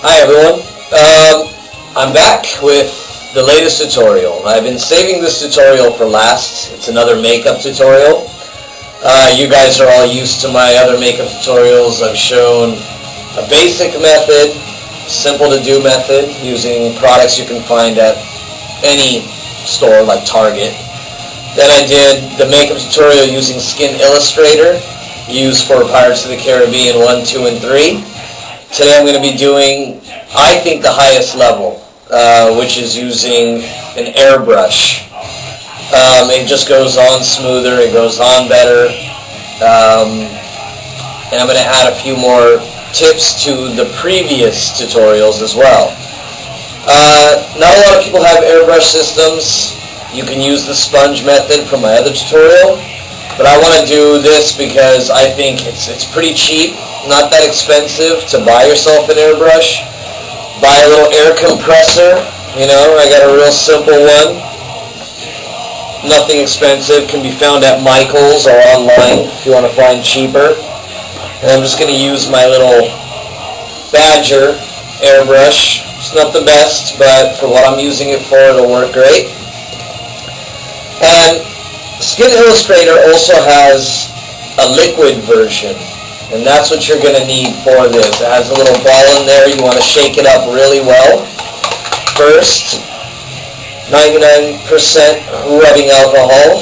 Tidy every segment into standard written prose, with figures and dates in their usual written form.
Hi everyone, I'm back with the latest tutorial. I've been saving this tutorial for last. It's another makeup tutorial. You guys are all used to my other makeup tutorials. I've shown a basic method, simple to do method, using products you can find at any store like Target. Then I did the makeup tutorial using Skin Illustrator, used for Pirates of the Caribbean 1, 2, and 3. Today I'm going to be doing, I think, the highest level, which is using an airbrush. It just goes on smoother, it goes on better, and I'm going to add a few more tips to the previous tutorials as well. Not a lot of people have airbrush systems. You can use the sponge method from my other tutorial, but I want to do this because I think it's pretty cheap, not that expensive to buy yourself an airbrush. Buy a little air compressor, I got a real simple one. Nothing expensive, can be found at Michael's or online if you want to find cheaper. And I'm just going to use my little Badger airbrush. It's not the best, but for what I'm using it for, it'll work great. And Skin Illustrator also has a liquid version, and that's what you're going to need for this. It has a little ball in there. You want to shake it up really well. First, 99% rubbing alcohol.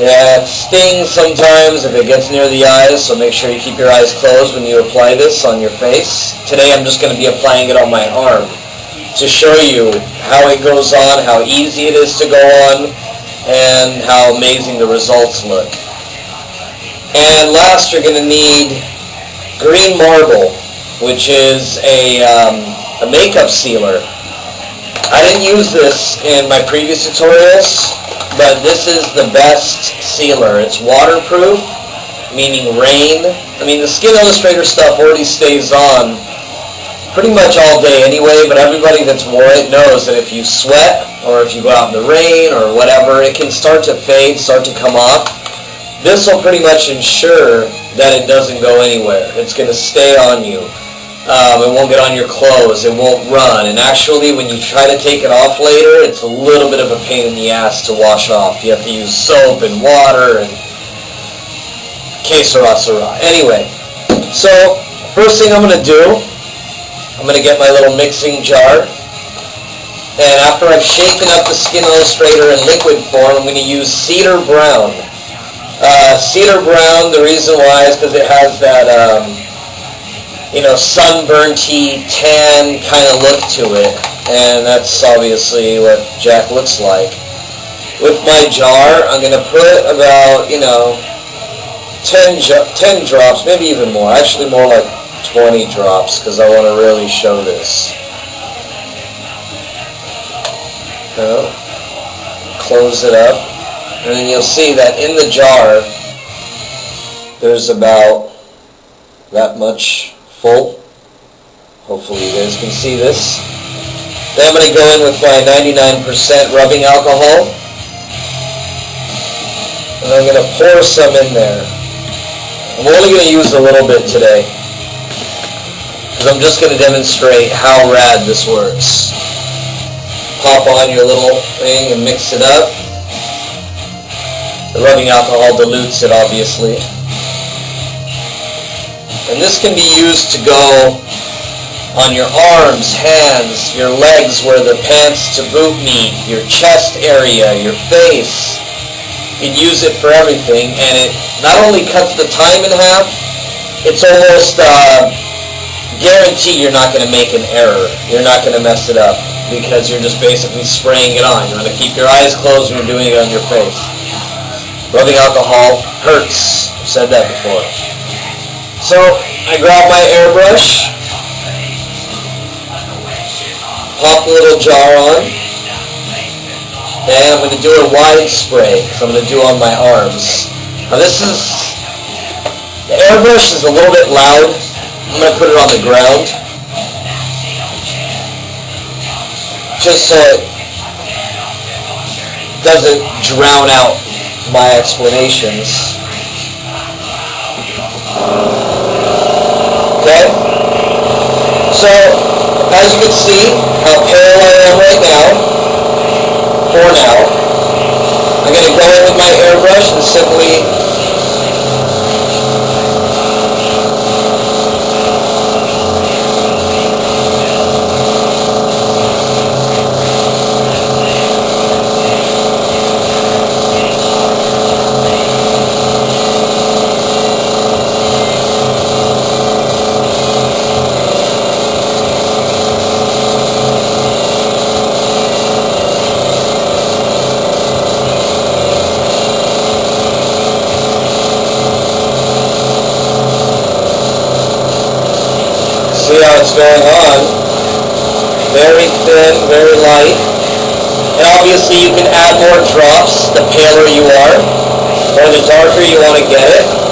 Yeah, it stings sometimes if it gets near the eyes, so make sure you keep your eyes closed when you apply this on your face. Today I'm just going to be applying it on my arm to show you how it goes on, how easy it is to go on, and how amazing the results look. And last, you're going to need green marble, which is a makeup sealer. I didn't use this in my previous tutorials, but this is the best sealer. It's waterproof, meaning rain. The Skin Illustrator stuff already stays on pretty much all day anyway, but everybody that's wore it knows that if you sweat or if you go out in the rain or whatever, it can start to fade, start to come off. This will pretty much ensure that it doesn't go anywhere. It's going to stay on you. It won't get on your clothes. It won't run. And actually, when you try to take it off later, it's a little bit of a pain in the ass to wash off. You have to use soap and water and que sera, sera. Anyway, so first thing I'm going to do, I'm going to get my little mixing jar. And after I've shaken up the Skin Illustrator in liquid form, I'm going to use Cedar Brown. Cedar Brown, the reason why is because it has that, sunburnt-y, tan kind of look to it. And that's obviously what Jack looks like. With my jar, I'm going to put about, 10 drops, maybe even more. Actually, more like 20 drops, because I want to really show this. Close it up, and then you'll see that in the jar there's about that much full. Hopefully you guys can see this. Then I'm going to go in with my 99% rubbing alcohol, and I'm going to pour some in there. I'm only going to use a little bit today because I'm just going to demonstrate how rad this works. Pop on your little thing and mix it up. The rubbing alcohol dilutes it, obviously. And this can be used to go on your arms, hands, your legs where the pants to boot meet, your chest area, your face. You can use it for everything, and it not only cuts the time in half, it's almost guaranteed you're not going to make an error. You're not going to mess it up, because you're just basically spraying it on. You want to keep your eyes closed when you're doing it on your face. Rubbing alcohol hurts. I've said that before. So I grab my airbrush, pop the little jar on, and I'm going to do a wide spray, because I'm going to do on my arms. Now the airbrush is a little bit loud. I'm going to put it on the ground, just so it doesn't drown out my explanations. Okay? So as you can see how pale I am right now, for now, I'm going to go in with my airbrush and simply see how it's going on. Very thin, very light. And obviously you can add more drops the paler you are, or the darker you want to get it.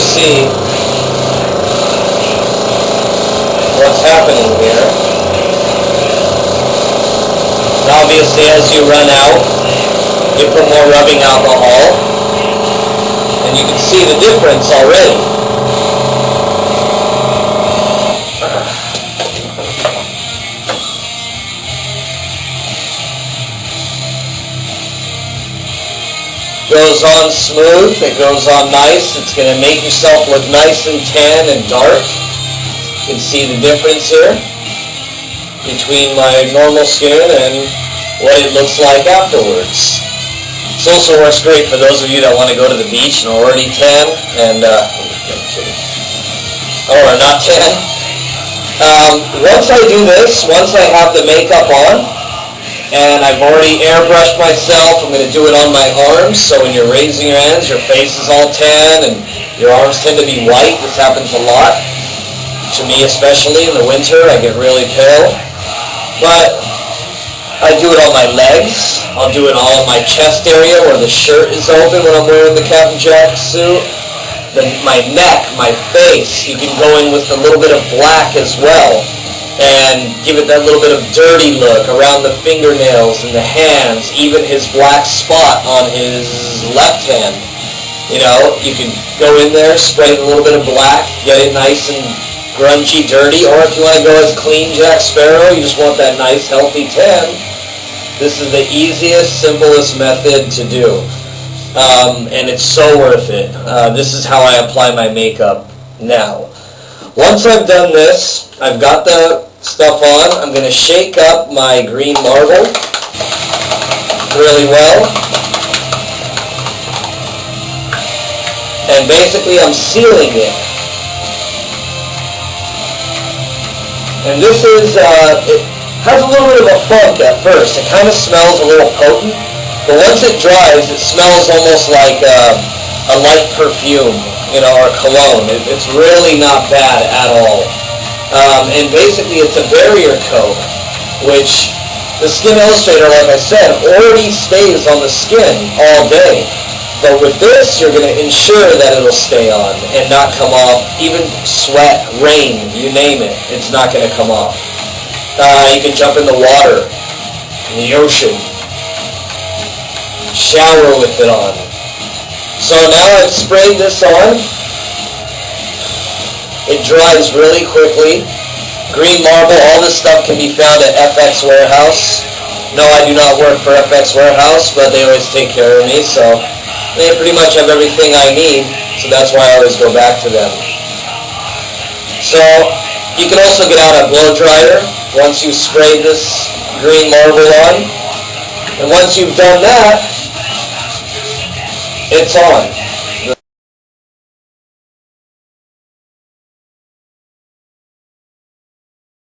See what's happening here. And obviously as you run out, you put more rubbing alcohol, and you can see the difference already. Goes on smooth, it goes on nice, it's going to make yourself look nice and tan and dark. You can see the difference here between my normal skin and what it looks like afterwards. This also works great for those of you that want to go to the beach and are already tan and, or not tan. Once I do this, once I have the makeup on, and I've already airbrushed myself, I'm going to do it on my arms, so when you're raising your hands, your face is all tan, and your arms tend to be white. This happens a lot, to me especially in the winter. I get really pale. But I do it on my legs. I'll do it all in my chest area where the shirt is open when I'm wearing the Captain Jack suit. My neck, my face, you can go in with a little bit of black as well, and give it that little bit of dirty look around the fingernails and the hands, even his black spot on his left hand. You know, you can go in there, spray a little bit of black, get it nice and grungy, dirty, or if you want to go as clean Jack Sparrow, you just want that nice, healthy tan. This is the easiest, simplest method to do, and it's so worth it. This is how I apply my makeup now. Once I've done this, I've got the stuff on, I'm going to shake up my green marble really well. And basically I'm sealing it. And this is, it has a little bit of a funk at first. It kind of smells a little potent, but once it dries, it smells almost like a light perfume, you know, or cologne. It's really not bad at all. And basically it's a barrier coat, which the Skin Illustrator, like I said, already stays on the skin all day. But with this, you're going to ensure that it'll stay on and not come off. Even sweat, rain, you name it, it's not going to come off. You can jump in the water, in the ocean, shower with it on. So now I've sprayed this on. It dries really quickly. Green marble, all this stuff can be found at FX Warehouse. No, I do not work for FX Warehouse, but they always take care of me, so they pretty much have everything I need, so that's why I always go back to them. So you can also get out a blow dryer once you spray this green marble on, and once you've done that, it's on.